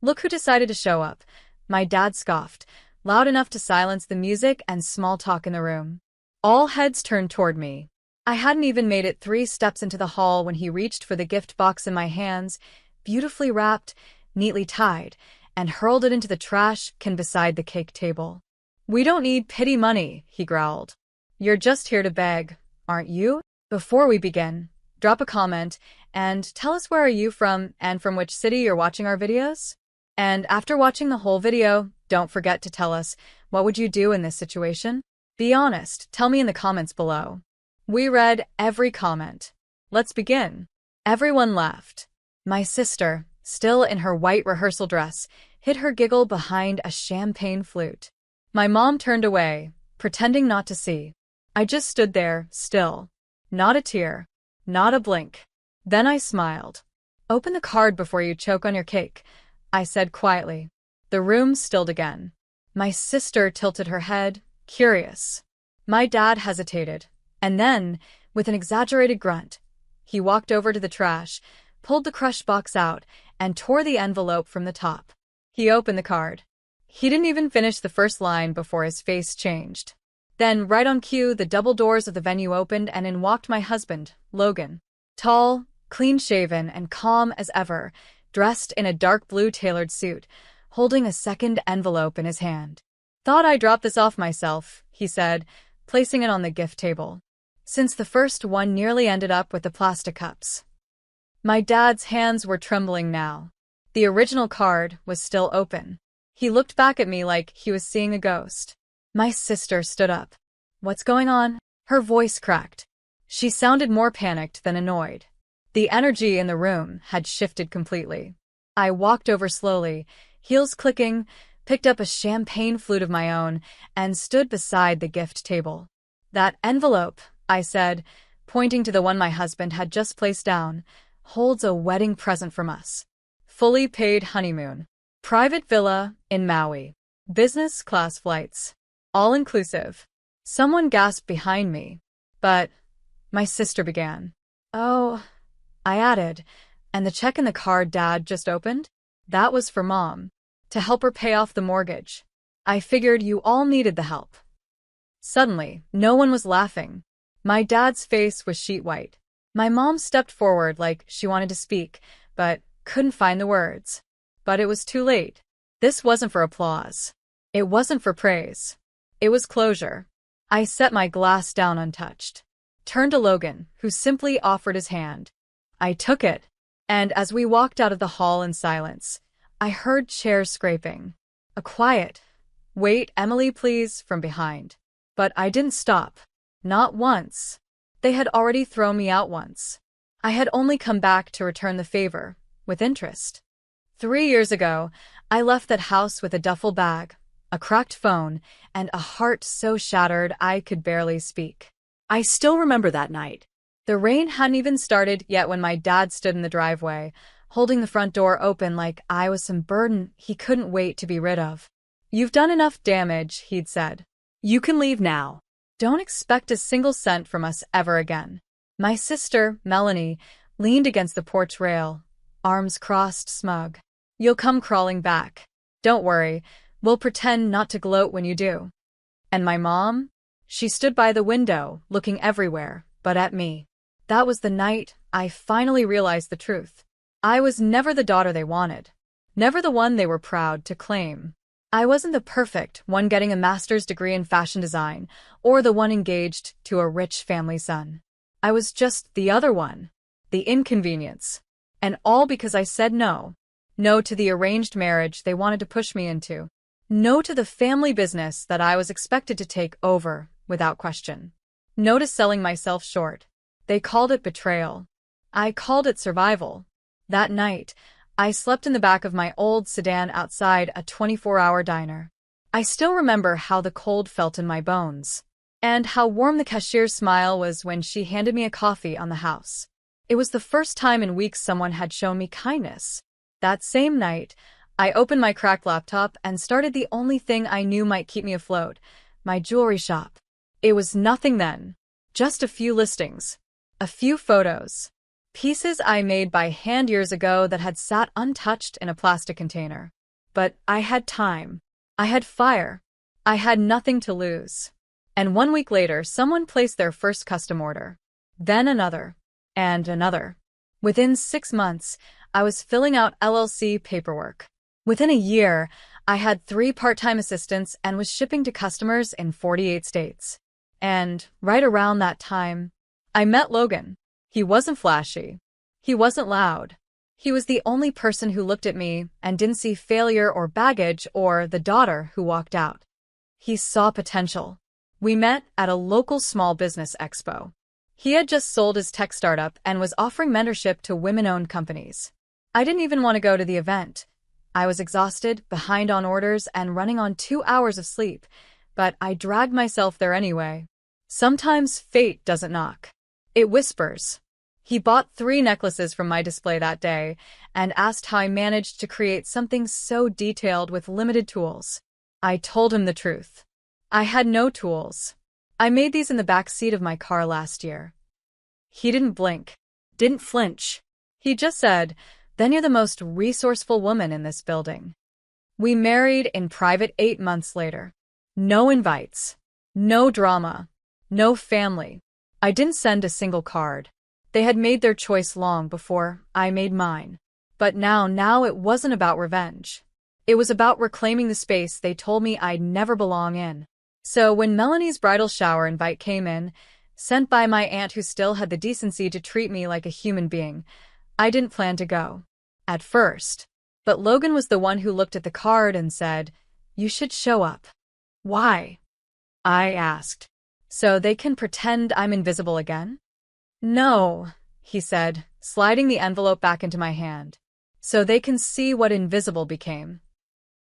Look who decided to show up. My dad scoffed, loud enough to silence the music and small talk in the room. All heads turned toward me. I hadn't even made it 3 steps into the hall when he reached for the gift box in my hands, beautifully wrapped, neatly tied, and hurled it into the trash can beside the cake table. "We don't need pity money," he growled. "You're just here to beg, aren't you? Before we begin, drop a comment and tell us where are you from and from which city you're watching our videos? And after watching the whole video, don't forget to tell us, what would you do in this situation? Be honest, tell me in the comments below." We read every comment. Let's begin. Everyone laughed. My sister, still in her white rehearsal dress, hid her giggle behind a champagne flute. My mom turned away, pretending not to see. I just stood there, still. Not a tear. Not a blink. Then I smiled. "Open the card before you choke on your cake," I said quietly. The room stilled again. My sister tilted her head, curious. My dad hesitated, and then, with an exaggerated grunt, he walked over to the trash, pulled the crush box out, and tore the envelope from the top. He opened the card. He didn't even finish the first line before his face changed. Then, right on cue, the double doors of the venue opened and in walked my husband, Logan. Tall, clean-shaven, and calm as ever, dressed in a dark blue tailored suit, holding a second envelope in his hand. "Thought I'd drop this off myself," he said, placing it on the gift table, since the first one nearly ended up with the plastic cups. My dad's hands were trembling now. The original card was still open. He looked back at me like he was seeing a ghost. My sister stood up. "What's going on?" Her voice cracked. She sounded more panicked than annoyed. The energy in the room had shifted completely. I walked over slowly, heels clicking, picked up a champagne flute of my own, and stood beside the gift table. "That envelope," I said, pointing to the one my husband had just placed down, "holds a wedding present from us. Fully paid honeymoon. Private villa in Maui. Business class flights. All inclusive." Someone gasped behind me. "But," my sister began. "Oh," I added, "and the check in the card Dad just opened? That was for Mom. To help her pay off the mortgage. I figured you all needed the help." Suddenly, no one was laughing. My dad's face was sheet white. My mom stepped forward like she wanted to speak, but couldn't find the words. But it was too late. This wasn't for applause. It wasn't for praise. It was closure. I set my glass down untouched. Turned to Logan, who simply offered his hand. I took it, and as we walked out of the hall in silence, I heard chairs scraping. A quiet, "Wait, Emily, please," from behind. But I didn't stop. Not once. They had already thrown me out once. I had only come back to return the favor, with interest. 3 years ago, I left that house with a duffel bag, a cracked phone, and a heart so shattered I could barely speak. I still remember that night. The rain hadn't even started yet when my dad stood in the driveway, holding the front door open like I was some burden he couldn't wait to be rid of. "You've done enough damage," he'd said. "You can leave now. Don't expect a single cent from us ever again." My sister, Melanie, leaned against the porch rail, arms crossed, smug. "You'll come crawling back. Don't worry, we'll pretend not to gloat when you do." And my mom? She stood by the window, looking everywhere, but at me. That was the night I finally realized the truth. I was never the daughter they wanted. Never the one they were proud to claim. I wasn't the perfect one getting a master's degree in fashion design, or the one engaged to a rich family son. I was just the other one. The inconvenience. And all because I said no. No to the arranged marriage they wanted to push me into. No to the family business that I was expected to take over without question. No to selling myself short. They called it betrayal. I called it survival. That night, I slept in the back of my old sedan outside a 24-hour diner. I still remember how the cold felt in my bones, and how warm the cashier's smile was when she handed me a coffee on the house. It was the first time in weeks someone had shown me kindness. That same night, I opened my cracked laptop and started the only thing I knew might keep me afloat, my jewelry shop. It was nothing then. Just a few listings. A few photos. Pieces I made by hand years ago that had sat untouched in a plastic container. But I had time. I had fire. I had nothing to lose. And 1 week later, someone placed their first custom order. Then another. And another. Within 6 months, I was filling out LLC paperwork. Within a year, I had 3 part-time assistants and was shipping to customers in 48 states. And right around that time, I met Logan. He wasn't flashy. He wasn't loud. He was the only person who looked at me and didn't see failure or baggage or the daughter who walked out. He saw potential. We met at a local small business expo. He had just sold his tech startup and was offering mentorship to women-owned companies. I didn't even want to go to the event. I was exhausted, behind on orders, and running on 2 hours of sleep, but I dragged myself there anyway. Sometimes fate doesn't knock. It whispers. He bought 3 necklaces from my display that day and asked how I managed to create something so detailed with limited tools. I told him the truth. I had no tools. I made these in the back seat of my car last year. He didn't blink, didn't flinch. He just said, "Then you're the most resourceful woman in this building." We married in private 8 months later. No invites, no drama, no family. I didn't send a single card. They had made their choice long before I made mine. But now it wasn't about revenge. It was about reclaiming the space they told me I'd never belong in. So when Melanie's bridal shower invite came in, sent by my aunt who still had the decency to treat me like a human being, I didn't plan to go. At first. But Logan was the one who looked at the card and said, "You should show up." "Why?" I asked. "So they can pretend I'm invisible again?" "No," he said, sliding the envelope back into my hand. "So they can see what invisible became."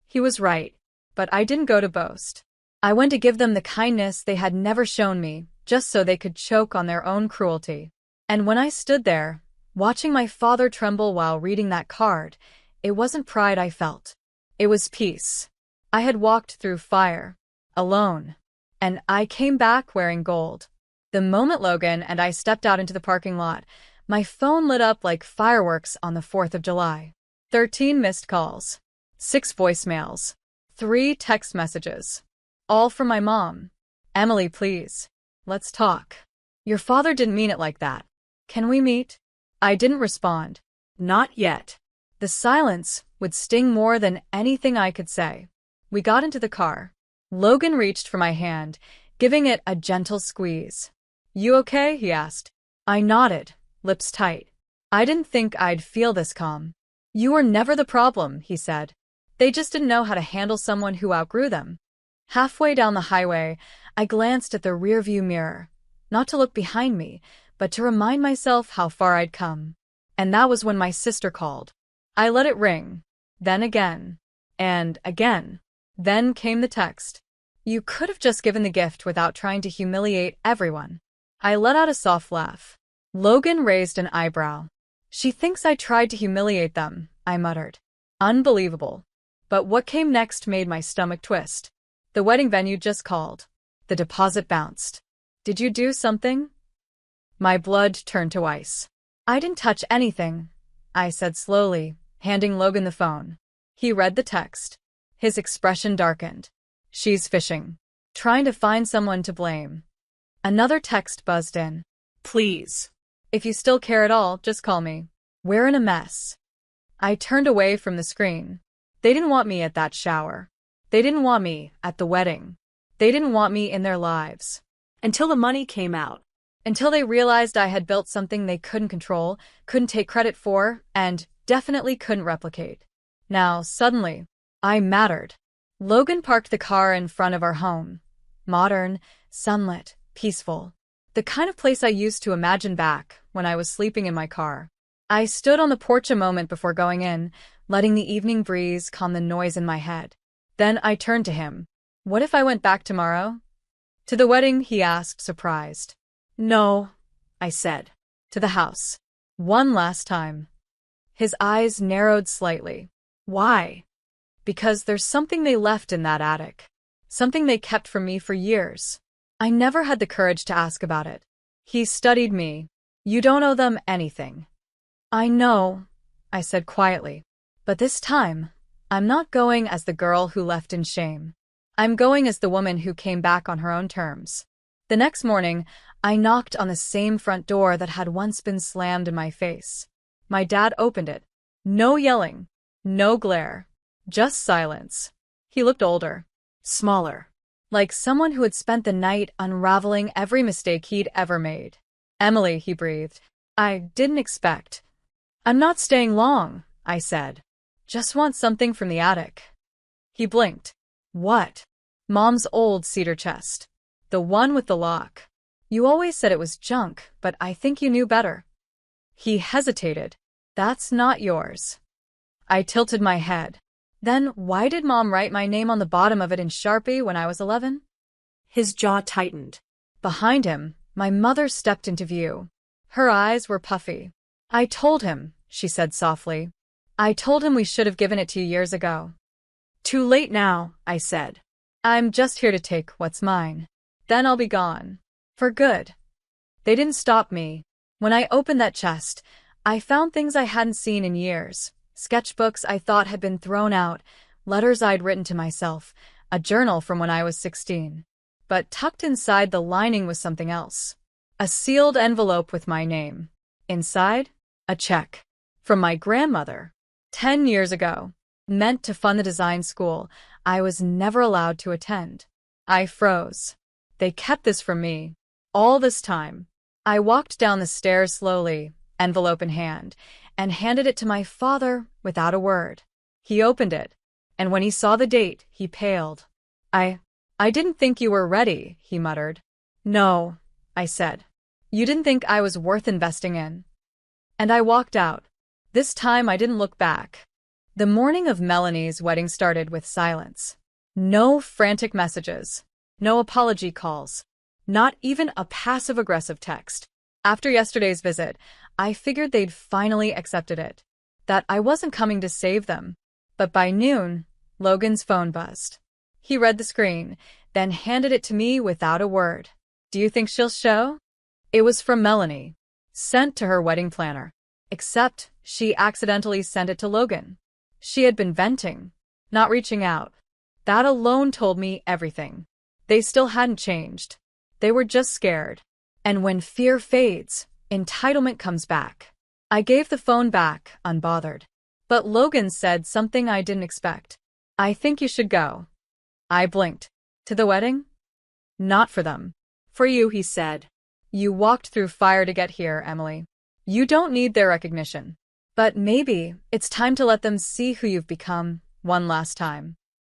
He was right, but I didn't go to boast. I went to give them the kindness they had never shown me, just so they could choke on their own cruelty. And when I stood there, watching my father tremble while reading that card, it wasn't pride I felt. It was peace. I had walked through fire, alone, and I came back wearing gold. The moment Logan and I stepped out into the parking lot, my phone lit up like fireworks on the 4th of July. 13 missed calls, 6 voicemails, 3 text messages. All from my mom. "Emily, please. Let's talk. Your father didn't mean it like that. Can we meet?" I didn't respond. Not yet. The silence would sting more than anything I could say. We got into the car. Logan reached for my hand, giving it a gentle squeeze. "You okay?" he asked. I nodded, lips tight. I didn't think I'd feel this calm. "You were never the problem," he said. "They just didn't know how to handle someone who outgrew them." Halfway down the highway, I glanced at the rearview mirror, not to look behind me, but to remind myself how far I'd come. And that was when my sister called. I let it ring, then again, and again. Then came the text. "You could have just given the gift without trying to humiliate everyone." I let out a soft laugh. Logan raised an eyebrow. "She thinks I tried to humiliate them," I muttered. Unbelievable. But what came next made my stomach twist. The wedding venue just called. The deposit bounced. "Did you do something?" My blood turned to ice. "I didn't touch anything," I said slowly, handing Logan the phone. He read the text. His expression darkened. "She's fishing. Trying to find someone to blame." Another text buzzed in. "Please. If you still care at all, just call me. We're in a mess." I turned away from the screen. They didn't want me at that shower. They didn't want me at the wedding. They didn't want me in their lives. Until the money came out. Until they realized I had built something they couldn't control, couldn't take credit for, and definitely couldn't replicate. Now, suddenly, I mattered. Logan parked the car in front of our home. Modern, sunlit, peaceful. The kind of place I used to imagine back when I was sleeping in my car. I stood on the porch a moment before going in, letting the evening breeze calm the noise in my head. Then I turned to him. "What if I went back tomorrow?" "To the wedding?" he asked, surprised. "No," I said. "To the house. One last time." His eyes narrowed slightly. "Why?" "Because there's something they left in that attic. Something they kept from me for years. I never had the courage to ask about it." He studied me. "You don't owe them anything. I know, I said quietly. But this time, I'm not going as the girl who left in shame. I'm going as the woman who came back on her own terms. The next morning, I knocked on the same front door that had once been slammed in my face. My dad opened it. No yelling, no glare, just silence. He looked older, smaller, like someone who had spent the night unraveling every mistake he'd ever made. Emily, he breathed. I didn't expect. I'm not staying long, I said. Just want something from the attic. He blinked. What? Mom's old cedar chest. The one with the lock. You always said it was junk, but I think you knew better. He hesitated. That's not yours. I tilted my head. Then why did Mom write my name on the bottom of it in Sharpie when I was 11? His jaw tightened. Behind him, my mother stepped into view. Her eyes were puffy. I told him, she said softly. I told him we should have given it to you years ago. Too late now, I said. I'm just here to take what's mine. Then I'll be gone. For good. They didn't stop me. When I opened that chest, I found things I hadn't seen in years. Sketchbooks I thought had been thrown out, letters I'd written to myself, a journal from when I was 16. But tucked inside the lining was something else. A sealed envelope with my name. Inside, a check. From my grandmother. 10 years ago. Meant to fund the design school I was never allowed to attend. I froze. They kept this from me. All this time. I walked down the stairs slowly, envelope in hand, and handed it to my father without a word. He opened it, and when he saw the date, he paled. I didn't think you were ready, he muttered. No, I said. You didn't think I was worth investing in. And I walked out. This time I didn't look back. The morning of Melanie's wedding started with silence. No frantic messages. No apology calls. Not even a passive-aggressive text. After yesterday's visit, I figured they'd finally accepted it. That I wasn't coming to save them. But by noon, Logan's phone buzzed. He read the screen, then handed it to me without a word. Do you think she'll show? It was from Melanie. Sent to her wedding planner. Except she accidentally sent it to Logan. She had been venting, not reaching out. That alone told me everything. They still hadn't changed. They were just scared. And when fear fades, entitlement comes back. I gave the phone back, unbothered. But Logan said something I didn't expect. I think you should go. I blinked. To the wedding? Not for them. For you, he said. You walked through fire to get here, Emily. You don't need their recognition. But maybe it's time to let them see who you've become one last time.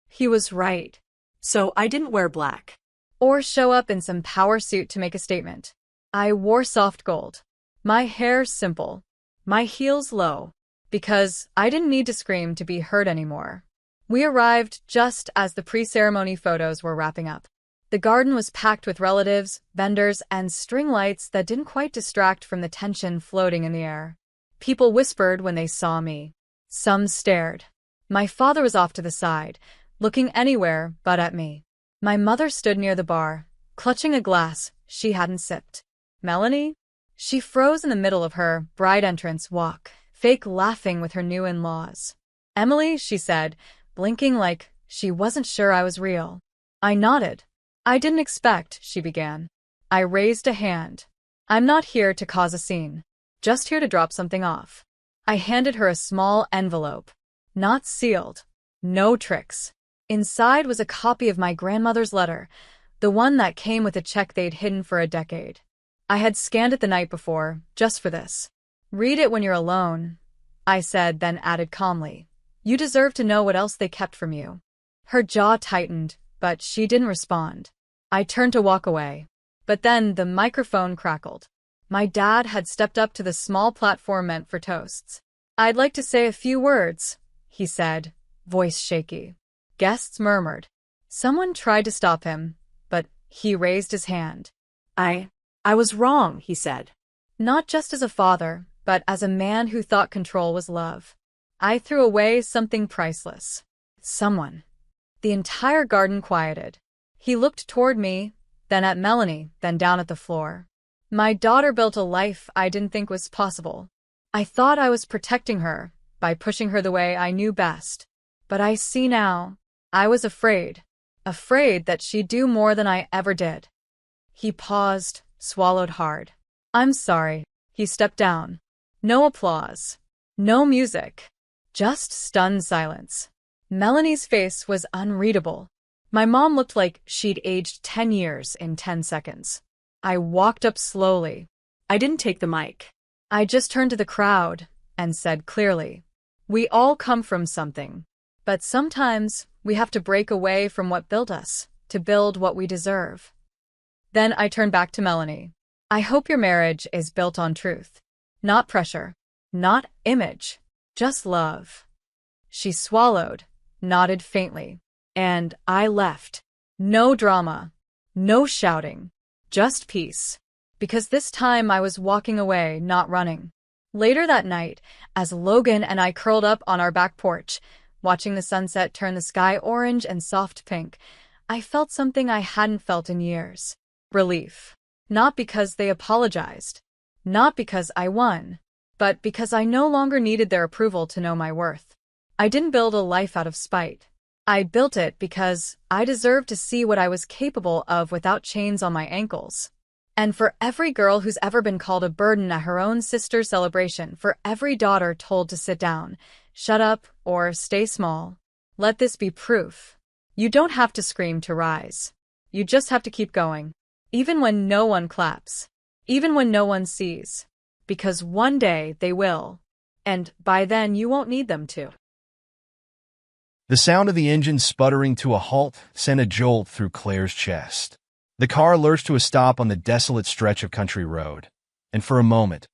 He was right. So I didn't wear black. Or show up in some power suit to make a statement. I wore soft gold. My hair simple. My heels low. Because I didn't need to scream to be heard anymore. We arrived just as the pre-ceremony photos were wrapping up. The garden was packed with relatives, vendors, and string lights that didn't quite distract from the tension floating in the air. People whispered when they saw me. Some stared. My father was off to the side, looking anywhere but at me. My mother stood near the bar, clutching a glass she hadn't sipped. Melanie? She froze in the middle of her bride entrance walk, fake laughing with her new in-laws. Emily, she said, blinking like she wasn't sure I was real. I nodded. I didn't expect, she began. I raised a hand. I'm not here to cause a scene. Just here to drop something off. I handed her a small envelope. Not sealed. No tricks. Inside was a copy of my grandmother's letter, the one that came with a check they'd hidden for a decade. I had scanned it the night before, just for this. Read it when you're alone, I said, then added calmly. You deserve to know what else they kept from you. Her jaw tightened, but she didn't respond. I turned to walk away. But then the microphone crackled. My dad had stepped up to the small platform meant for toasts. I'd like to say a few words, he said, voice shaky. Guests murmured. Someone tried to stop him, but he raised his hand. I was wrong, he said. Not just as a father, but as a man who thought control was love. I threw away something priceless. Someone. The entire garden quieted. He looked toward me, then at Melanie, then down at the floor. My daughter built a life I didn't think was possible. I thought I was protecting her by pushing her the way I knew best. But I see now. I was afraid. Afraid that she'd do more than I ever did. He paused, swallowed hard. I'm sorry. He stepped down. No applause. No music. Just stunned silence. Melanie's face was unreadable. My mom looked like she'd aged 10 years in 10 seconds. I walked up slowly. I didn't take the mic. I just turned to the crowd and said clearly, we all come from something. But sometimes we have to break away from what built us to build what we deserve. Then I turned back to Melanie. I hope your marriage is built on truth. Not pressure. Not image. Just love. She swallowed, nodded faintly, and I left. No drama. No shouting. Just peace. Because this time I was walking away, not running. Later that night, as Logan and I curled up on our back porch, watching the sunset turn the sky orange and soft pink, I felt something I hadn't felt in years. Relief. Not because they apologized. Not because I won. But because I no longer needed their approval to know my worth. I didn't build a life out of spite. I built it because I deserved to see what I was capable of without chains on my ankles. And for every girl who's ever been called a burden at her own sister's celebration, for every daughter told to sit down, shut up, or stay small, let this be proof. You don't have to scream to rise. You just have to keep going. Even when no one claps. Even when no one sees. Because one day they will. And by then you won't need them to. The sound of the engine sputtering to a halt sent a jolt through Claire's chest. The car lurched to a stop on the desolate stretch of country road, and for a moment,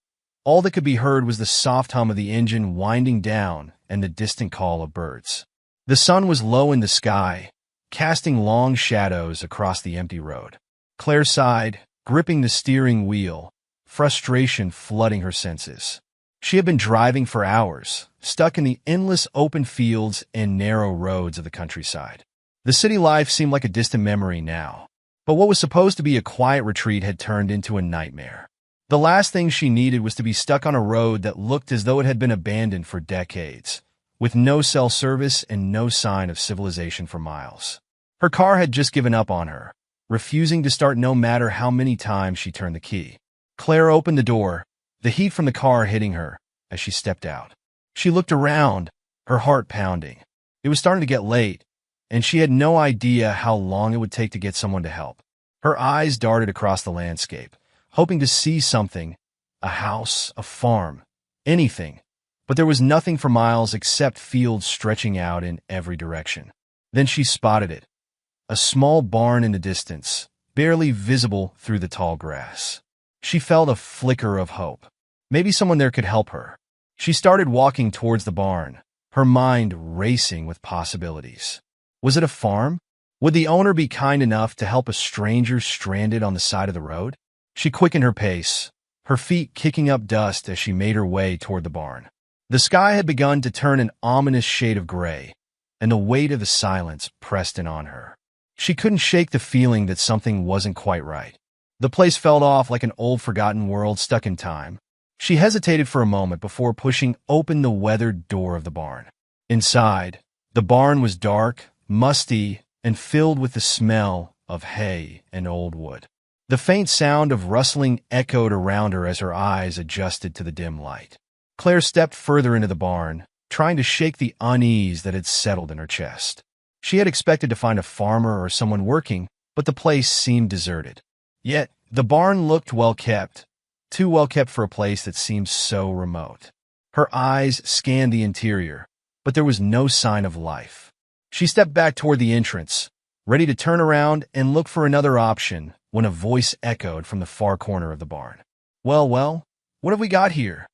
all that could be heard was the soft hum of the engine winding down and the distant call of birds. The sun was low in the sky, casting long shadows across the empty road. Claire sighed, gripping the steering wheel, frustration flooding her senses. She had been driving for hours, stuck in the endless open fields and narrow roads of the countryside. The city life seemed like a distant memory now. But what was supposed to be a quiet retreat had turned into a nightmare. The last thing she needed was to be stuck on a road that looked as though it had been abandoned for decades, with no cell service and no sign of civilization for miles. Her car had just given up on her, refusing to start no matter how many times she turned the key. Claire opened the door, the heat from the car hitting her as she stepped out. She looked around, her heart pounding. It was starting to get late, and she had no idea how long it would take to get someone to help. Her eyes darted across the landscape, hoping to see something, a house, a farm, anything. But there was nothing for miles except fields stretching out in every direction. Then she spotted it, a small barn in the distance, barely visible through the tall grass. She felt a flicker of hope. Maybe someone there could help her. She started walking towards the barn, her mind racing with possibilities. Was it a farm? Would the owner be kind enough to help a stranger stranded on the side of the road? She quickened her pace, her feet kicking up dust as she made her way toward the barn. The sky had begun to turn an ominous shade of gray, and the weight of the silence pressed in on her. She couldn't shake the feeling that something wasn't quite right. The place felt off like an old forgotten world stuck in time. She hesitated for a moment before pushing open the weathered door of the barn. Inside, the barn was dark, musty, and filled with the smell of hay and old wood. The faint sound of rustling echoed around her as her eyes adjusted to the dim light. Claire stepped further into the barn, trying to shake the unease that had settled in her chest. She had expected to find a farmer or someone working, but the place seemed deserted. Yet, the barn looked well-kept, too well-kept for a place that seemed so remote. Her eyes scanned the interior, but there was no sign of life. She stepped back toward the entrance, ready to turn around and look for another option when a voice echoed from the far corner of the barn. Well, what have we got here?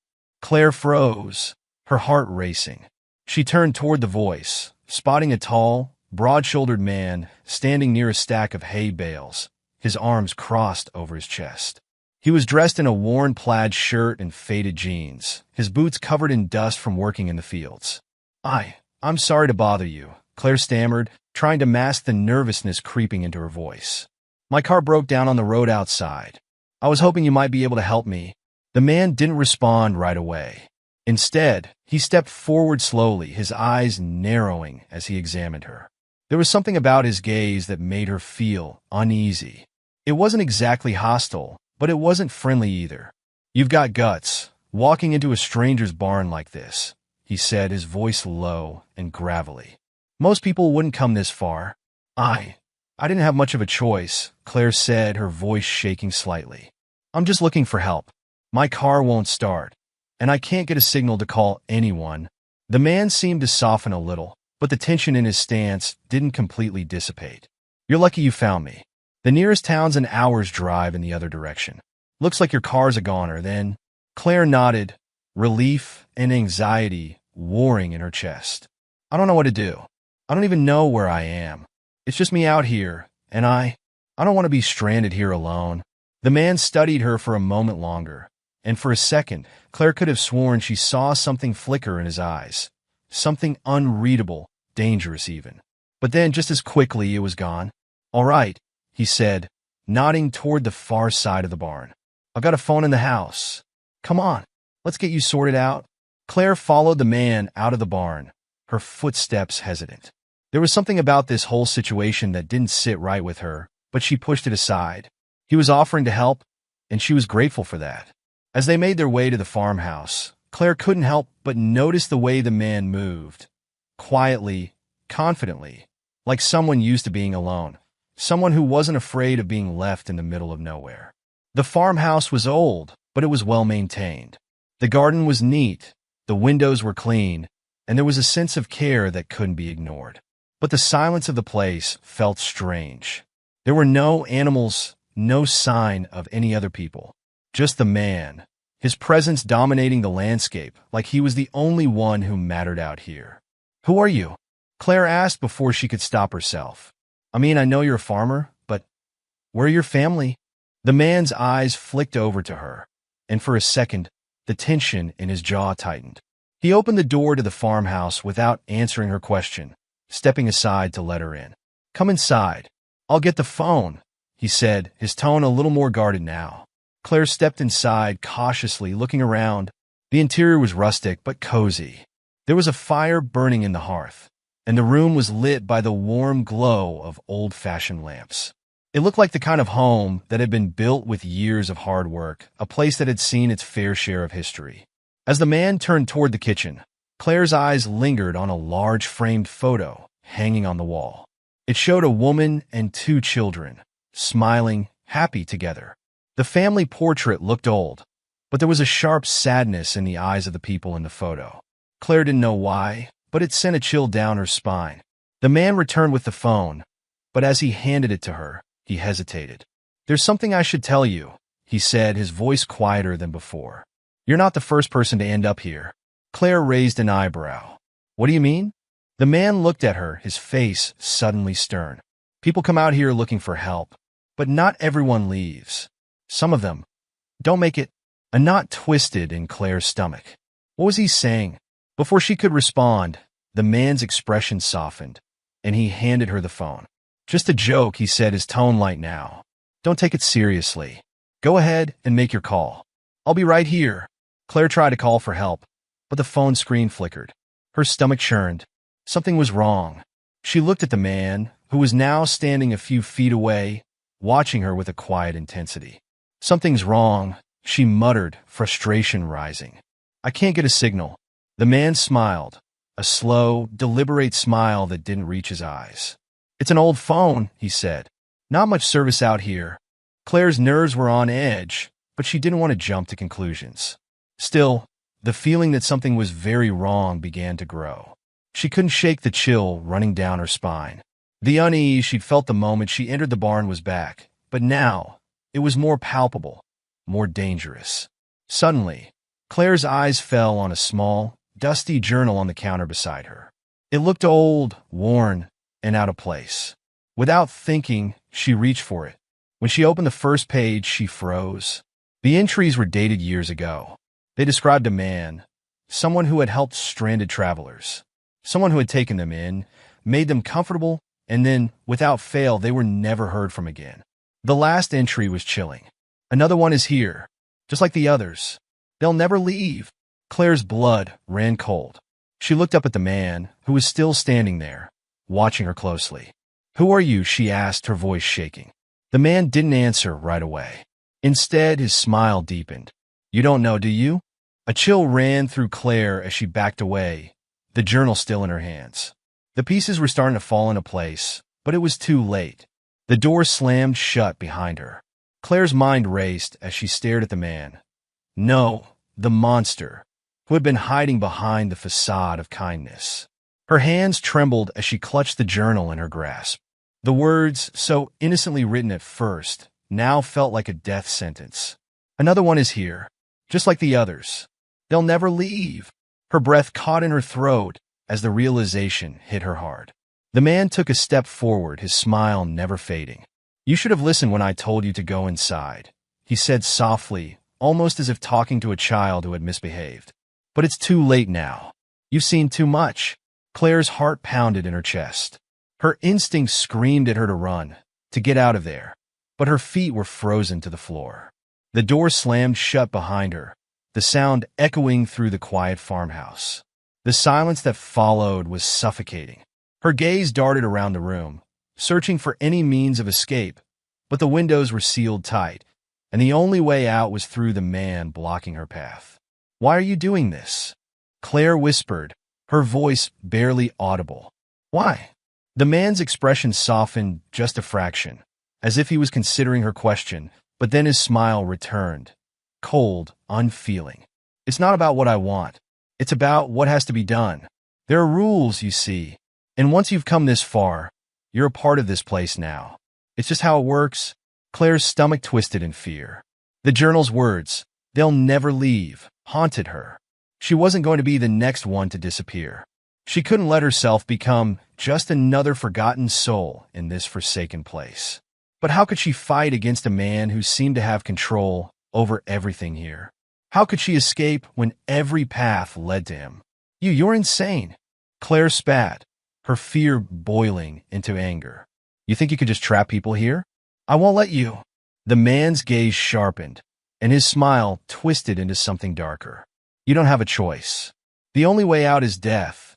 Claire froze, her heart racing. She turned toward the voice, spotting a tall, broad-shouldered man standing near a stack of hay bales, his arms crossed over his chest. He was dressed in a worn plaid shirt and faded jeans, his boots covered in dust from working in the fields. I'm sorry to bother you, Claire stammered, trying to mask the nervousness creeping into her voice. My car broke down on the road outside. I was hoping you might be able to help me. The man didn't respond right away. Instead, he stepped forward slowly, his eyes narrowing as he examined her. There was something about his gaze that made her feel uneasy. It wasn't exactly hostile, but it wasn't friendly either. "You've got guts, walking into a stranger's barn like this," he said, his voice low and gravelly. "Most people wouldn't come this far." I didn't have much of a choice," Claire said, her voice shaking slightly. "I'm just looking for help. My car won't start, and I can't get a signal to call anyone." The man seemed to soften a little, but the tension in his stance didn't completely dissipate. "You're lucky you found me. The nearest town's an hour's drive in the other direction. Looks like your car's a goner, then." Claire nodded, relief and anxiety warring in her chest. "I don't know what to do. I don't even know where I am. It's just me out here, and I don't want to be stranded here alone." The man studied her for a moment longer, and for a second, Claire could have sworn she saw something flicker in his eyes. Something unreadable, dangerous even. But then, just as quickly, it was gone. "All right," he said, nodding toward the far side of the barn. "I've got a phone in the house. Come on, let's get you sorted out." Claire followed the man out of the barn, her footsteps hesitant. There was something about this whole situation that didn't sit right with her, but she pushed it aside. He was offering to help, and she was grateful for that. As they made their way to the farmhouse, Claire couldn't help but notice the way the man moved. Quietly, confidently, like someone used to being alone. Someone who wasn't afraid of being left in the middle of nowhere. The farmhouse was old, but it was well maintained. The garden was neat, the windows were clean, and there was a sense of care that couldn't be ignored. But the silence of the place felt strange. There were no animals, no sign of any other people. Just the man, his presence dominating the landscape like he was the only one who mattered out here. "Who are you?" Claire asked before she could stop herself. "I mean, I know you're a farmer, but where are your family?" The man's eyes flicked over to her, and for a second, the tension in his jaw tightened. He opened the door to the farmhouse without answering her question, stepping aside to let her in. "Come inside. I'll get the phone," he said, his tone a little more guarded now. Claire stepped inside, cautiously looking around. The interior was rustic but cozy. There was a fire burning in the hearth, and the room was lit by the warm glow of old-fashioned lamps. It looked like the kind of home that had been built with years of hard work, a place that had seen its fair share of history. As the man turned toward the kitchen, Claire's eyes lingered on a large framed photo hanging on the wall. It showed a woman and two children, smiling, happy together. The family portrait looked old, but there was a sharp sadness in the eyes of the people in the photo. Claire didn't know why, but it sent a chill down her spine. The man returned with the phone, but as he handed it to her, he hesitated. "There's something I should tell you," he said, his voice quieter than before. "You're not the first person to end up here." Claire raised an eyebrow. "What do you mean?" The man looked at her, his face suddenly stern. "People come out here looking for help, but not everyone leaves. Some of them don't make it." A knot twisted in Claire's stomach. What was he saying? Before she could respond, the man's expression softened, and he handed her the phone. "Just a joke," he said, his tone light now. "Don't take it seriously. Go ahead and make your call. I'll be right here." Claire tried to call for help, but the phone screen flickered. Her stomach churned. Something was wrong. She looked at the man, who was now standing a few feet away, watching her with a quiet intensity. "Something's wrong," she muttered, frustration rising. "I can't get a signal." The man smiled, a slow, deliberate smile that didn't reach his eyes. "It's an old phone," he said. "Not much service out here." Claire's nerves were on edge, but she didn't want to jump to conclusions. Still, the feeling that something was very wrong began to grow. She couldn't shake the chill running down her spine. The unease she'd felt the moment she entered the barn was back, but now it was more palpable, more dangerous. Suddenly, Claire's eyes fell on a small, dusty journal on the counter beside her. It looked old, worn, and out of place. Without thinking, she reached for it. When she opened the first page, she froze. The entries were dated years ago. They described a man, someone who had helped stranded travelers, someone who had taken them in, made them comfortable, and then, without fail, they were never heard from again. The last entry was chilling. "Another one is here, just like the others. They'll never leave." Claire's blood ran cold. She looked up at the man, who was still standing there, watching her closely. "Who are you?" she asked, her voice shaking. The man didn't answer right away. Instead, his smile deepened. "You don't know, do you?" A chill ran through Claire as she backed away, the journal still in her hands. The pieces were starting to fall into place, but it was too late. The door slammed shut behind her. Claire's mind raced as she stared at the man. No, the monster, who had been hiding behind the facade of kindness. Her hands trembled as she clutched the journal in her grasp. The words, so innocently written at first, now felt like a death sentence. "Another one is here, just like the others. They'll never leave." Her breath caught in her throat as the realization hit her hard. The man took a step forward, his smile never fading. "You should have listened when I told you to go inside," he said softly, almost as if talking to a child who had misbehaved. "But it's too late now. You've seen too much." Claire's heart pounded in her chest. Her instinct screamed at her to run, to get out of there, but her feet were frozen to the floor. The door slammed shut behind her, the sound echoing through the quiet farmhouse. The silence that followed was suffocating. Her gaze darted around the room, searching for any means of escape, but the windows were sealed tight, and the only way out was through the man blocking her path. "Why are you doing this?" Claire whispered, her voice barely audible. "Why?" The man's expression softened just a fraction, as if he was considering her question, but then his smile returned, cold, unfeeling. "It's not about what I want. It's about what has to be done. There are rules, you see, and once you've come this far, you're a part of this place now. It's just how it works." Claire's stomach twisted in fear. The journal's words, "They'll never leave," haunted her. She wasn't going to be the next one to disappear. She couldn't let herself become just another forgotten soul in this forsaken place. But how could she fight against a man who seemed to have control over everything here? How could she escape when every path led to him? You're insane." Claire spat, her fear boiling into anger. "You think you could just trap people here? I won't let you." The man's gaze sharpened, and his smile twisted into something darker. "You don't have a choice. The only way out is death,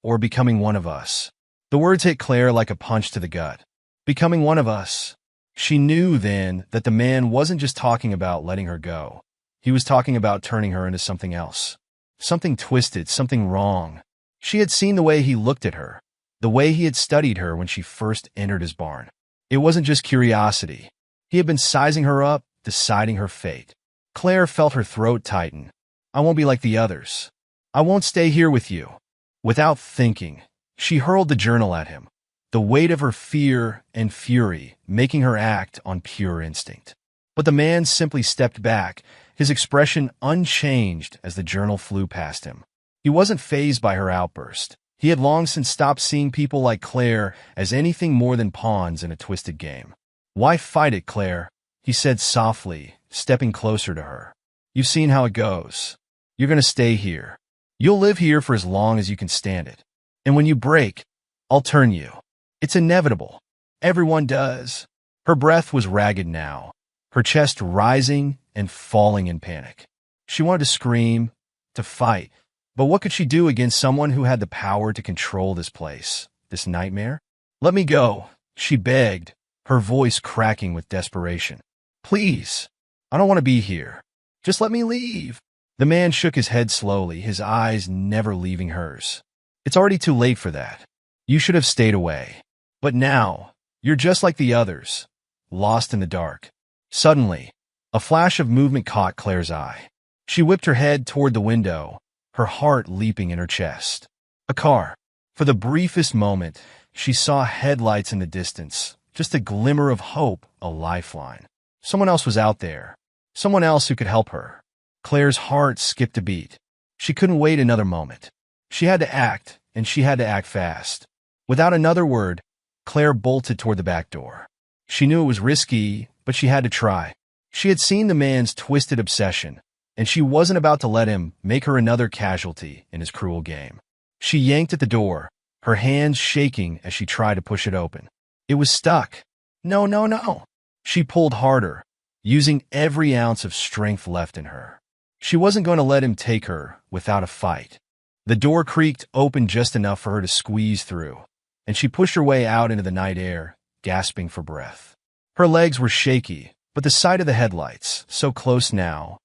or becoming one of us." The words hit Claire like a punch to the gut. Becoming one of us. She knew then that the man wasn't just talking about letting her go. He was talking about turning her into something else. Something twisted, something wrong. She had seen the way he looked at her, the way he had studied her when she first entered his barn. It wasn't just curiosity. He had been sizing her up, deciding her fate. Claire felt her throat tighten. "I won't be like the others. I won't stay here with you." Without thinking, she hurled the journal at him, the weight of her fear and fury making her act on pure instinct. But the man simply stepped back, his expression unchanged as the journal flew past him. He wasn't fazed by her outburst. He had long since stopped seeing people like Claire as anything more than pawns in a twisted game. "Why fight it, Claire?" he said softly, stepping closer to her. "You've seen how it goes. You're going to stay here. You'll live here for as long as you can stand it. And when you break, I'll turn you. It's inevitable. Everyone does." Her breath was ragged now, her chest rising and falling in panic. She wanted to scream, to fight, but what could she do against someone who had the power to control this place, this nightmare? "Let me go," she begged, her voice cracking with desperation. "Please, I don't want to be here. Just let me leave." The man shook his head slowly, his eyes never leaving hers. "It's already too late for that. You should have stayed away. But now, you're just like the others, lost in the dark." Suddenly, a flash of movement caught Claire's eye. She whipped her head toward the window, her heart leaping in her chest. A car. For the briefest moment, she saw headlights in the distance, just a glimmer of hope, a lifeline. Someone else was out there. Someone else who could help her. Claire's heart skipped a beat. She couldn't wait another moment. She had to act, and she had to act fast. Without another word, Claire bolted toward the back door. She knew it was risky, but she had to try. She had seen the man's twisted obsession, and she wasn't about to let him make her another casualty in his cruel game. She yanked at the door, her hands shaking as she tried to push it open. It was stuck. No, no, no. She pulled harder, using every ounce of strength left in her. She wasn't going to let him take her without a fight. The door creaked open just enough for her to squeeze through, and she pushed her way out into the night air, gasping for breath. Her legs were shaky, but the sight of the headlights, so close now,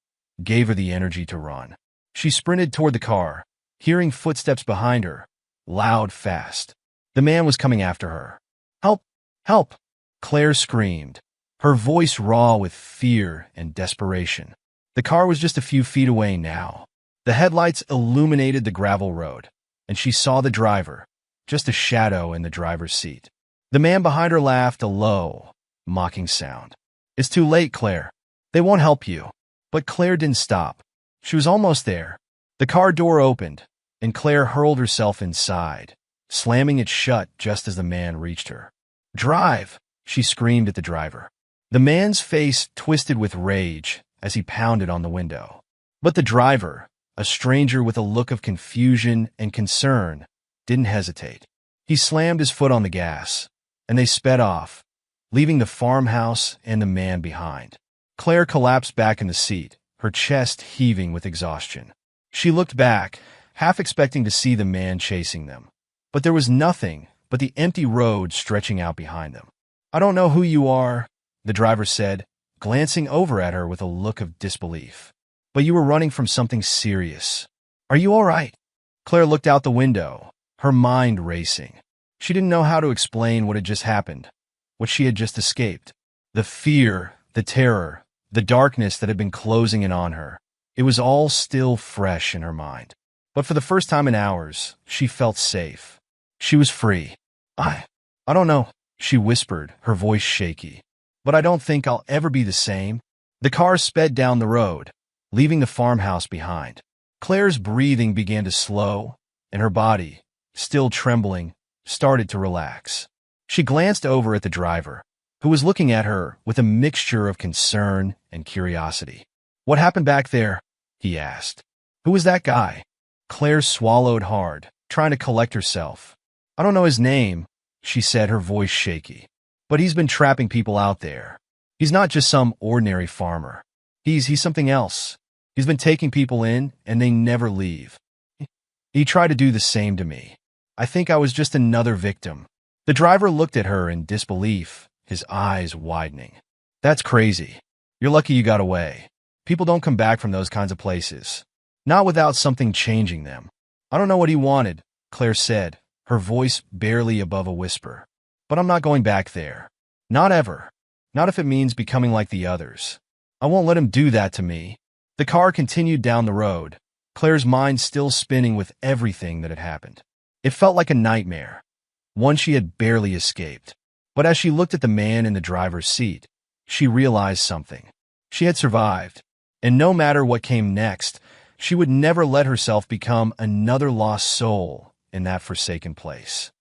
gave her the energy to run. She sprinted toward the car, hearing footsteps behind her, loud, fast. The man was coming after her. "Help! Help!" Claire screamed, her voice raw with fear and desperation. The car was just a few feet away now. The headlights illuminated the gravel road, and she saw the driver, just a shadow in the driver's seat. The man behind her laughed a low, mocking sound. "It's too late, Claire. They won't help you." But Claire didn't stop. She was almost there. The car door opened, and Claire hurled herself inside, slamming it shut just as the man reached her. "Drive!" she screamed at the driver. The man's face twisted with rage as he pounded on the window. But the driver, a stranger with a look of confusion and concern, didn't hesitate. He slammed his foot on the gas, and they sped off, leaving the farmhouse and the man behind. Claire collapsed back in the seat, her chest heaving with exhaustion. She looked back, half expecting to see the man chasing them. But there was nothing but the empty road stretching out behind them. "I don't know who you are," the driver said, glancing over at her with a look of disbelief. "But you were running from something serious. Are you all right?" Claire looked out the window, her mind racing. She didn't know how to explain what had just happened, what she had just escaped. The fear, the terror, the darkness that had been closing in on her. It was all still fresh in her mind. But for the first time in hours, she felt safe. She was free. I don't know," she whispered, her voice shaky. "But I don't think I'll ever be the same." The car sped down the road, leaving the farmhouse behind. Claire's breathing began to slow, and her body, still trembling, started to relax. She glanced over at the driver, who was looking at her with a mixture of concern and curiosity. "What happened back there?" he asked. "Who was that guy?" Claire swallowed hard, trying to collect herself. "I don't know his name," she said, her voice shaky. "But he's been trapping people out there. He's not just some ordinary farmer. He's something else. He's been taking people in, and they never leave. He tried to do the same to me. I think I was just another victim." The driver looked at her in disbelief, his eyes widening. "That's crazy. You're lucky you got away. People don't come back from those kinds of places. Not without something changing them." "I don't know what he wanted," Claire said, her voice barely above a whisper. "But I'm not going back there. Not ever. Not if it means becoming like the others. I won't let him do that to me." The car continued down the road, Claire's mind still spinning with everything that had happened. It felt like a nightmare, one she had barely escaped. But as she looked at the man in the driver's seat, she realized something. She had survived, and no matter what came next, she would never let herself become another lost soul in that forsaken place.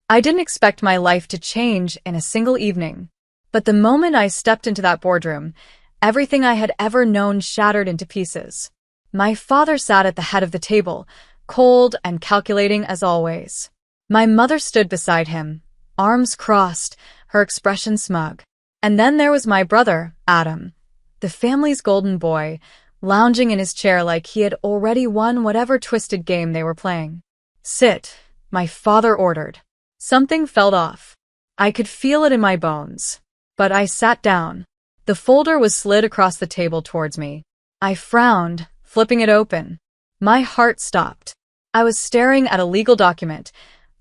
I didn't expect my life to change in a single evening. But the moment I stepped into that boardroom, everything I had ever known shattered into pieces. My father sat at the head of the table, cold and calculating as always. My mother stood beside him, arms crossed, her expression smug. And then there was my brother, Adam, the family's golden boy, lounging in his chair like he had already won whatever twisted game they were playing. "Sit," my father ordered. Something felt off. I could feel it in my bones. But I sat down. The folder was slid across the table towards me. I frowned, flipping it open. My heart stopped. I was staring at a legal document,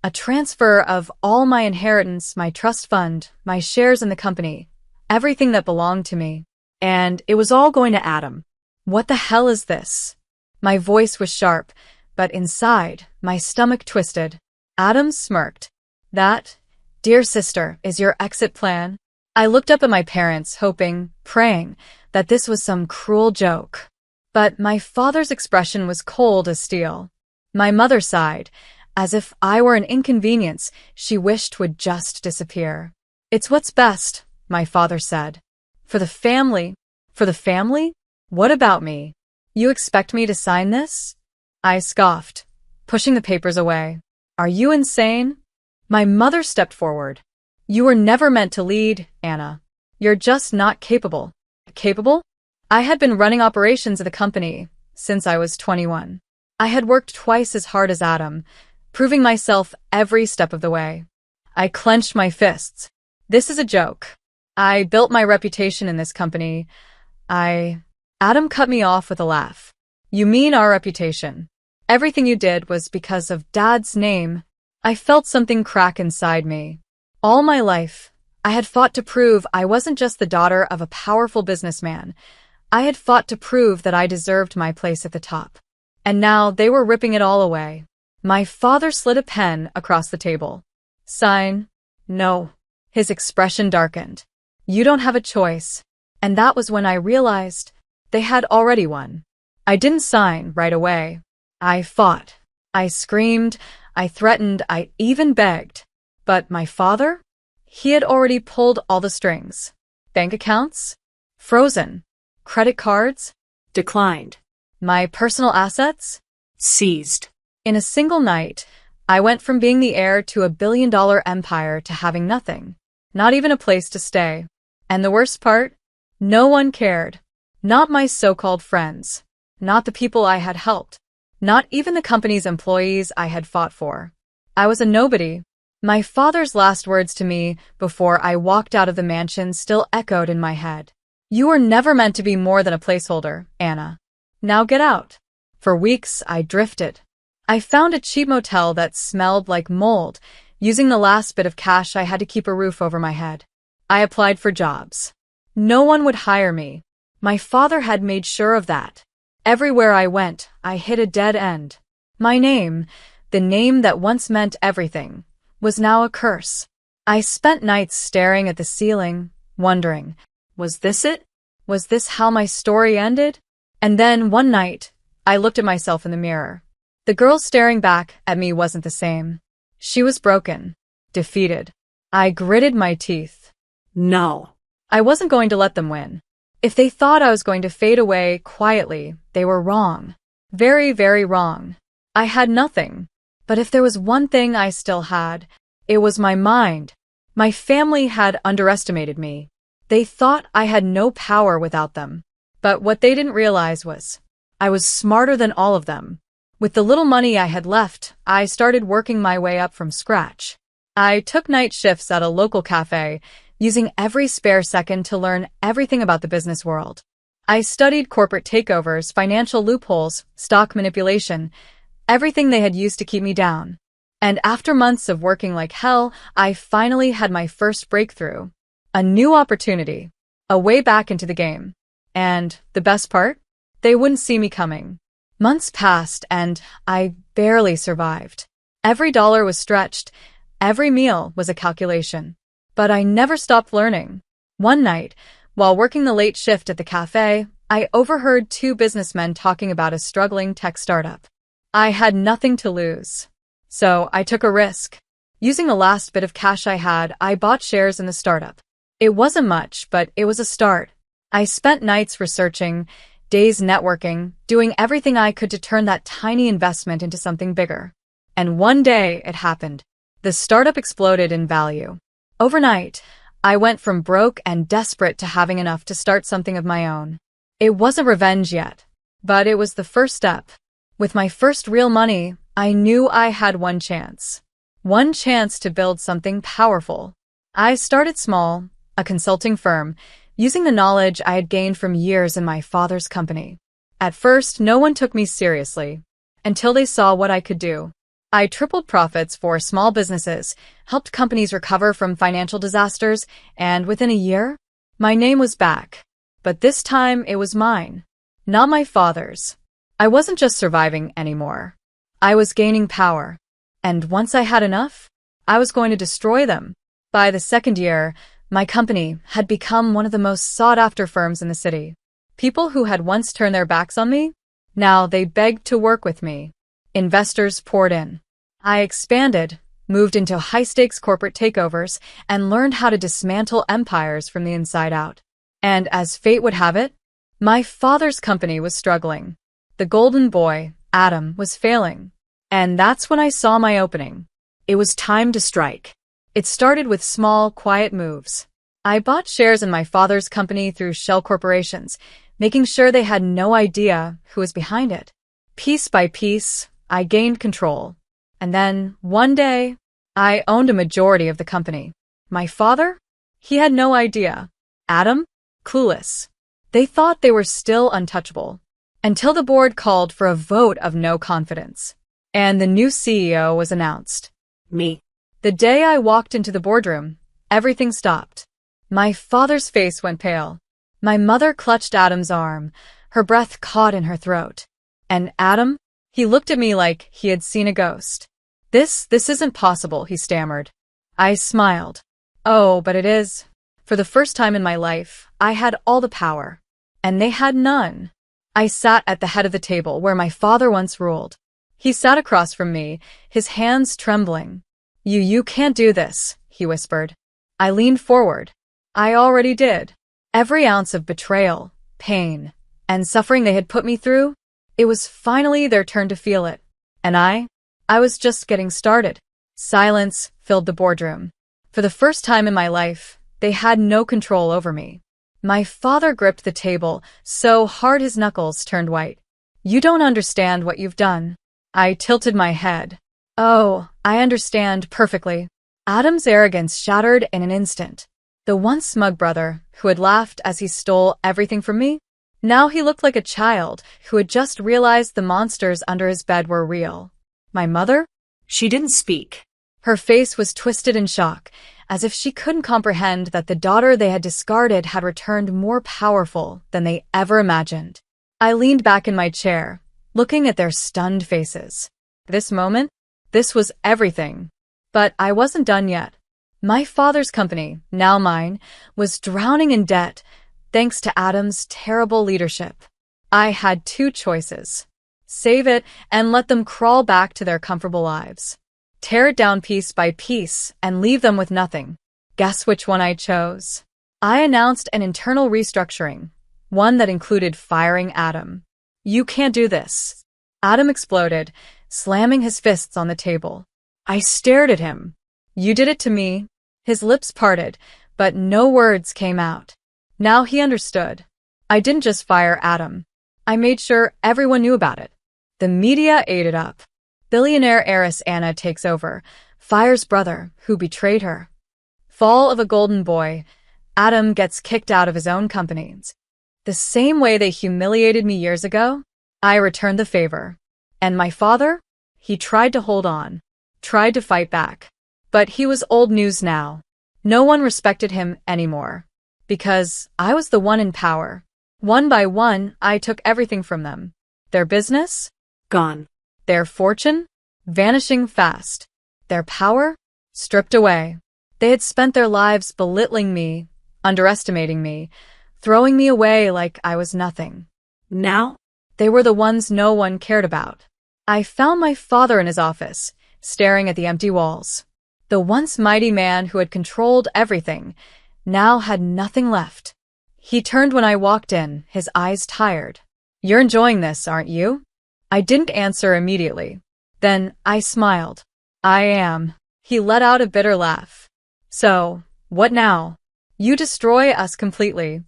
a transfer of all my inheritance, my trust fund, my shares in the company, everything that belonged to me. And it was all going to Adam. What the hell is this? My voice was sharp, but inside, my stomach twisted. Adam smirked. "That, dear sister, is your exit plan?" I looked up at my parents, hoping, praying, that this was some cruel joke. But my father's expression was cold as steel. My mother sighed, as if I were an inconvenience she wished would just disappear. "It's what's best," my father said. "For the family." "For the family? What about me? You expect me to sign this?" I scoffed, pushing the papers away. "Are you insane?" My mother stepped forward. "You were never meant to lead, Anna. You're just not capable." "Capable? I had been running operations of the company since I was 21. I had worked twice as hard as Adam, proving myself every step of the way. I clenched my fists. This is a joke. I built my reputation in this company. Adam cut me off with a laugh. You mean our reputation? Everything you did was because of Dad's name. I felt something crack inside me. All my life, I had fought to prove I wasn't just the daughter of a powerful businessman. I had fought to prove that I deserved my place at the top. And now they were ripping it all away. My father slid a pen across the table. Sign. No. His expression darkened. You don't have a choice. And that was when I realized they had already won. I didn't sign right away. I fought. I screamed. I threatened. I even begged. But my father? He had already pulled all the strings. Bank accounts? Frozen. Credit cards? Declined. My personal assets? Seized. In a single night, I went from being the heir to a billion-dollar empire to having nothing. Not even a place to stay. And the worst part? No one cared. Not my so-called friends. Not the people I had helped. Not even the company's employees I had fought for. I was a nobody. My father's last words to me before I walked out of the mansion still echoed in my head. You were never meant to be more than a placeholder, Anna. Now get out. For weeks, I drifted. I found a cheap motel that smelled like mold, using the last bit of cash I had to keep a roof over my head. I applied for jobs. No one would hire me. My father had made sure of that. Everywhere I went, I hit a dead end. My name, the name that once meant everything, was now a curse. I spent nights staring at the ceiling, wondering, was this it? Was this how my story ended? And then, one night, I looked at myself in the mirror. The girl staring back at me wasn't the same. She was broken, defeated. I gritted my teeth. No. I wasn't going to let them win. If they thought I was going to fade away quietly, they were wrong. Very, very wrong. I had nothing. But if there was one thing I still had, it was my mind. My family had underestimated me. They thought I had no power without them. But what they didn't realize was, I was smarter than all of them. With the little money I had left, I started working my way up from scratch. I took night shifts at a local cafe, using every spare second to learn everything about the business world. I studied corporate takeovers, financial loopholes, stock manipulation, everything they had used to keep me down. And after months of working like hell, I finally had my first breakthrough. A new opportunity. A way back into the game. And the best part? They wouldn't see me coming. Months passed and I barely survived. Every dollar was stretched. Every meal was a calculation. But I never stopped learning. One night, while working the late shift at the cafe, I overheard two businessmen talking about a struggling tech startup. I had nothing to lose. So I took a risk. Using the last bit of cash I had, I bought shares in the startup. It wasn't much, but it was a start. I spent nights researching, days networking, doing everything I could to turn that tiny investment into something bigger. And one day, it happened. The startup exploded in value. Overnight, I went from broke and desperate to having enough to start something of my own. It wasn't revenge yet, but it was the first step. With my first real money, I knew I had one chance. One chance to build something powerful. I started small, a consulting firm, using the knowledge I had gained from years in my father's company. At first, no one took me seriously, until they saw what I could do. I tripled profits for small businesses, helped companies recover from financial disasters, and within a year, my name was back. But this time, it was mine, not my father's. I wasn't just surviving anymore. I was gaining power. And once I had enough, I was going to destroy them. By the second year, my company had become one of the most sought-after firms in the city. People who had once turned their backs on me, now they begged to work with me. Investors poured in. I expanded, moved into high-stakes corporate takeovers, and learned how to dismantle empires from the inside out. And as fate would have it, my father's company was struggling. The golden boy, Adam, was failing. And that's when I saw my opening. It was time to strike. It started with small, quiet moves. I bought shares in my father's company through shell corporations, making sure they had no idea who was behind it. Piece by piece, I gained control. And then, one day, I owned a majority of the company. My father? He had no idea. Adam? Clueless. They thought they were still untouchable. Until the board called for a vote of no confidence. And the new CEO was announced. Me. The day I walked into the boardroom, everything stopped. My father's face went pale. My mother clutched Adam's arm, her breath caught in her throat. And Adam? He looked at me like he had seen a ghost. This isn't possible, he stammered. I smiled. Oh, but it is. For the first time in my life, I had all the power. And they had none. I sat at the head of the table where my father once ruled. He sat across from me, his hands trembling. You can't do this, he whispered. I leaned forward. I already did. Every ounce of betrayal, pain, and suffering they had put me through, it was finally their turn to feel it. And I was just getting started. Silence filled the boardroom. For the first time in my life, they had no control over me. My father gripped the table so hard his knuckles turned white. You don't understand what you've done. I tilted my head. Oh, I understand perfectly. Adam's arrogance shattered in an instant. The once smug brother who had laughed as he stole everything from me, now he looked like a child who had just realized the monsters under his bed were real. My mother? She didn't speak. Her face was twisted in shock, as if she couldn't comprehend that the daughter they had discarded had returned more powerful than they ever imagined. I leaned back in my chair, looking at their stunned faces. This moment, this was everything. But I wasn't done yet. My father's company, now mine, was drowning in debt, thanks to Adam's terrible leadership. I had two choices. Save it and let them crawl back to their comfortable lives. Tear it down piece by piece and leave them with nothing. Guess which one I chose? I announced an internal restructuring, one that included firing Adam. You can't do this. Adam exploded, slamming his fists on the table. I stared at him. You did it to me. His lips parted, but no words came out. Now he understood. I didn't just fire Adam. I made sure everyone knew about it. The media ate it up. Billionaire heiress Anna takes over, fires brother, who betrayed her. Fall of a golden boy, Adam gets kicked out of his own companies. The same way they humiliated me years ago, I returned the favor. And my father? He tried to hold on, tried to fight back. But he was old news now. No one respected him anymore. Because I was the one in power. One by one, I took everything from them. Their business? Gone. Their fortune? Vanishing fast. Their power? Stripped away. They had spent their lives belittling me, underestimating me, throwing me away like I was nothing. Now? They were the ones no one cared about. I found my father in his office, staring at the empty walls. The once mighty man who had controlled everything now had nothing left. He turned when I walked in, his eyes tired. You're enjoying this, aren't you? I didn't answer immediately. Then I smiled. I am. He let out a bitter laugh. So, what now? You destroy us completely.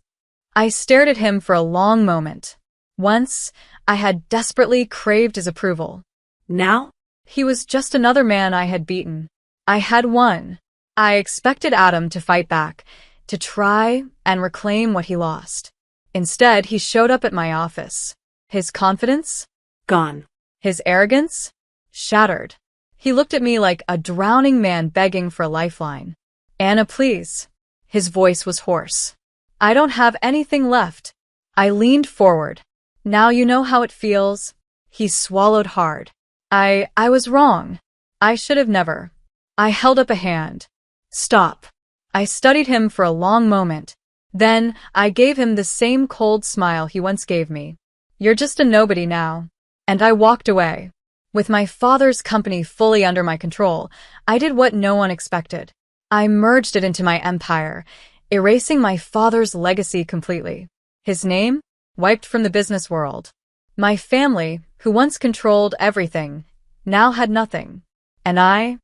I stared at him for a long moment. Once, I had desperately craved his approval. Now? He was just another man I had beaten. I had won. I expected Adam to fight back, to try and reclaim what he lost. Instead, he showed up at my office. His confidence? Gone. His arrogance? Shattered. He looked at me like a drowning man begging for a lifeline. Anna, please. His voice was hoarse. I don't have anything left. I leaned forward. Now you know how it feels. He swallowed hard. I was wrong. I should have never. I held up a hand. Stop. I studied him for a long moment. Then I gave him the same cold smile he once gave me. You're just a nobody now. And I walked away. With my father's company fully under my control, I did what no one expected. I merged it into my empire, erasing my father's legacy completely. His name? Wiped from the business world. My family, who once controlled everything, now had nothing. And I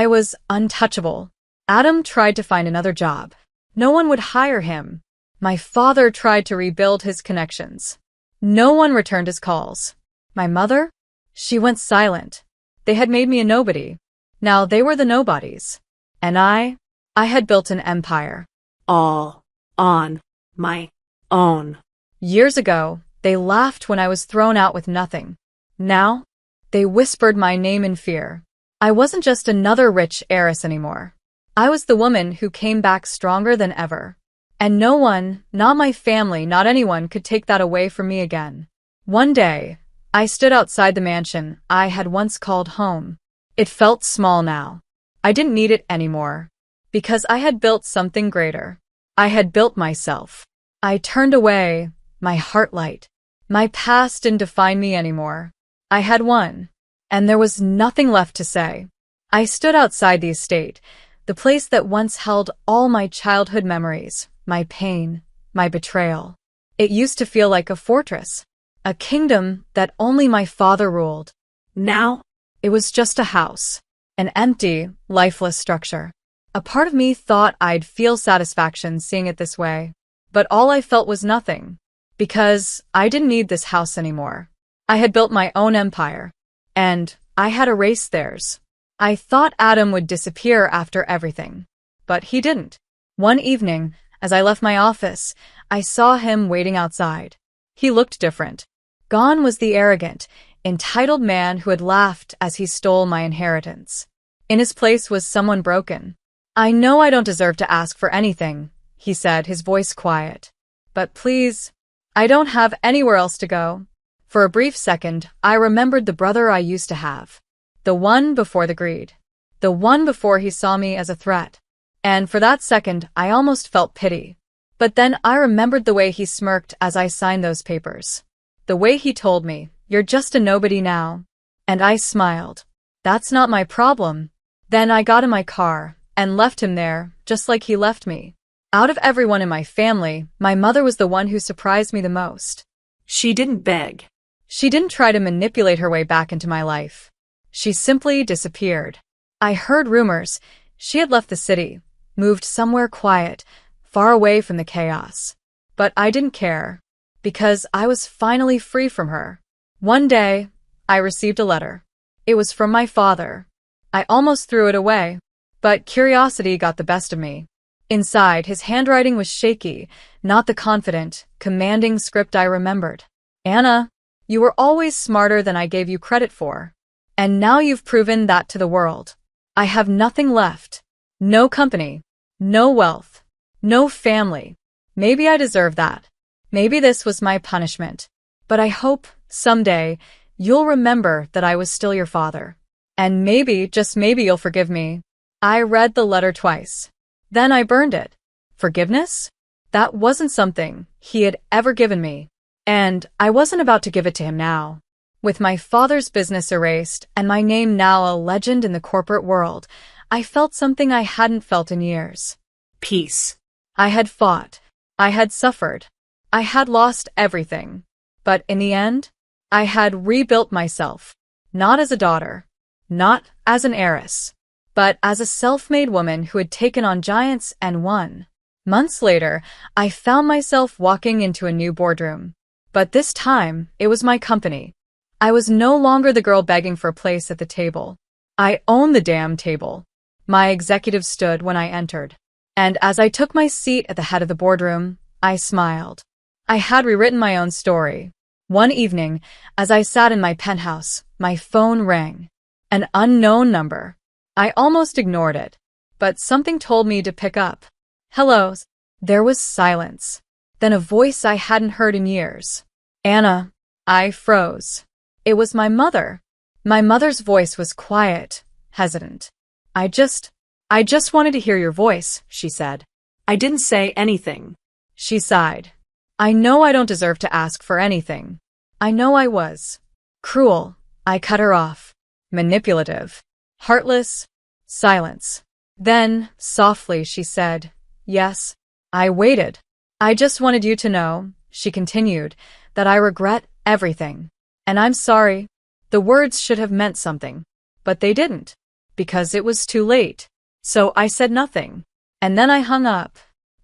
was untouchable. Adam tried to find another job. No one would hire him. My father tried to rebuild his connections. No one returned his calls. My mother? She went silent. They had made me a nobody. Now they were the nobodies. And I had built an empire. All on my own. Years ago, they laughed when I was thrown out with nothing. Now, they whispered my name in fear. I wasn't just another rich heiress anymore. I was the woman who came back stronger than ever. And no one, not my family, not anyone, could take that away from me again. One day, I stood outside the mansion I had once called home. It felt small now. I didn't need it anymore. Because I had built something greater. I had built myself. I turned away, my heart light. My past didn't define me anymore. I had won. And there was nothing left to say. I stood outside the estate, the place that once held all my childhood memories, my pain, my betrayal. It used to feel like a fortress, a kingdom that only my father ruled. Now, It was just a house, an empty, lifeless structure. A part of me thought I'd feel satisfaction seeing it this way, but all I felt was nothing, because I didn't need this house anymore. I had built my own empire, and I had erased theirs. I thought Adam would disappear after everything, but he didn't. One evening, as I left my office, I saw him waiting outside. He looked different. Gone was the arrogant, entitled man who had laughed as he stole my inheritance. In his place was someone broken. I know I don't deserve to ask for anything, he said, his voice quiet. But please, I don't have anywhere else to go. For a brief second, I remembered the brother I used to have. The one before the greed. The one before he saw me as a threat. And for that second, I almost felt pity. But then I remembered the way he smirked as I signed those papers. The way he told me, "You're just a nobody now." And I smiled. That's not my problem. Then I got in my car and left him there, just like he left me. Out of everyone in my family, my mother was the one who surprised me the most. she didn't beg. She didn't try to manipulate her way back into my life. She simply disappeared. I heard rumors. She had left the city, moved somewhere quiet, far away from the chaos. But I didn't care, because I was finally free from her. One day, I received a letter. It was from my father. I almost threw it away, but curiosity got the best of me. Inside, his handwriting was shaky, not the confident, commanding script I remembered. "Anna, you were always smarter than I gave you credit for. And now you've proven that to the world. I have nothing left. No company. No wealth. No family. Maybe I deserve that. Maybe this was my punishment. But I hope, someday, you'll remember that I was still your father. And maybe, just maybe, you'll forgive me." I read the letter twice. Then I burned it. Forgiveness? That wasn't something he had ever given me. And I wasn't about to give it to him now. With my father's business erased and my name now a legend in the corporate world, I felt something I hadn't felt in years. Peace. I had fought. I had suffered. I had lost everything. But in the end, I had rebuilt myself. Not as a daughter. Not as an heiress. But as a self-made woman who had taken on giants and won. Months later, I found myself walking into a new boardroom. But this time, it was my company. I was no longer the girl begging for a place at the table. I owned the damn table. My executive stood when I entered. And as I took my seat at the head of the boardroom, I smiled. I had rewritten my own story. One evening, as I sat in my penthouse, my phone rang. An unknown number. I almost ignored it, but something told me to pick up. "Hello." There was silence. Then a voice I hadn't heard in years. "Anna." I froze. It was my mother. My mother's voice was quiet, hesitant. I just wanted to hear your voice," she said. I didn't say anything. She sighed. "I know I don't deserve to ask for anything. I know I was cruel." I cut her off. Manipulative. Heartless. Silence. Then, softly, she said, "Yes." I waited. "I just wanted you to know," she continued, "that I regret everything. And I'm sorry. The words should have meant something. But they didn't. Because it was too late. So I said nothing. And then I hung up.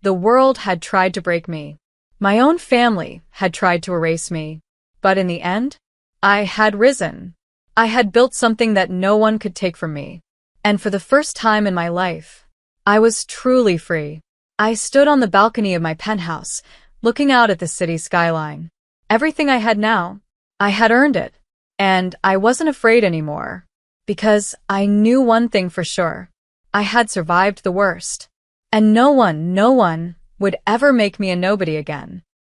The world had tried to break me. My own family had tried to erase me. But in the end, I had risen. I had built something that no one could take from me. And for the first time in my life, I was truly free. I stood on the balcony of my penthouse, looking out at the city skyline. Everything I had now, I had earned it. And I wasn't afraid anymore. Because I knew one thing for sure. I had survived the worst. And no one would ever make me a nobody again.